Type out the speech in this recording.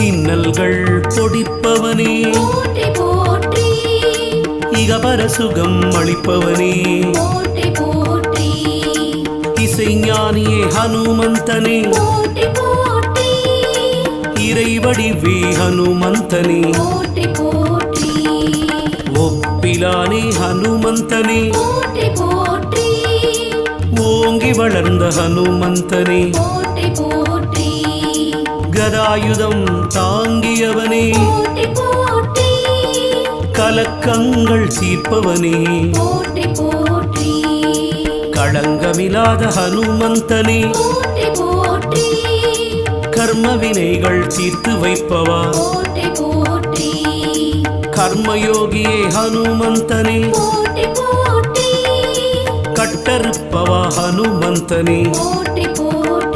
இன்னல்கள் பொடிப்பவனே போற்றி போற்றி, இகபர சுகம் அளிப்பவனே போற்றி போற்றி, இசைஞானியே ஹனுமந்தனே போற்றி போற்றி, இறைவடிவே ஹனுமந்தனே போற்றி போற்றி, ஒப்பிலானே ஹனுமந்தனே போற்றி போற்றி, ஓங்கி வளர்ந்த ஹனுமந்தனே போற்றி போற்றி, கதாயுதம் தாங்கியவனே போற்றி போற்றி, கலக்கங்கள் தீர்ப்பவனே போற்றி போற்றி, களங்கமில்லாத ஹனுமந்தனே போற்றி போற்றி, கர்ம வினைகள் தீர்த்து வைப்பவா போற்றி போற்றி, கர்மயோகியே ஹனுமந்தனே போற்றி போற்றி, கட்டறுப்பவா ஹனுமந்தனே போற்றி போற்றி,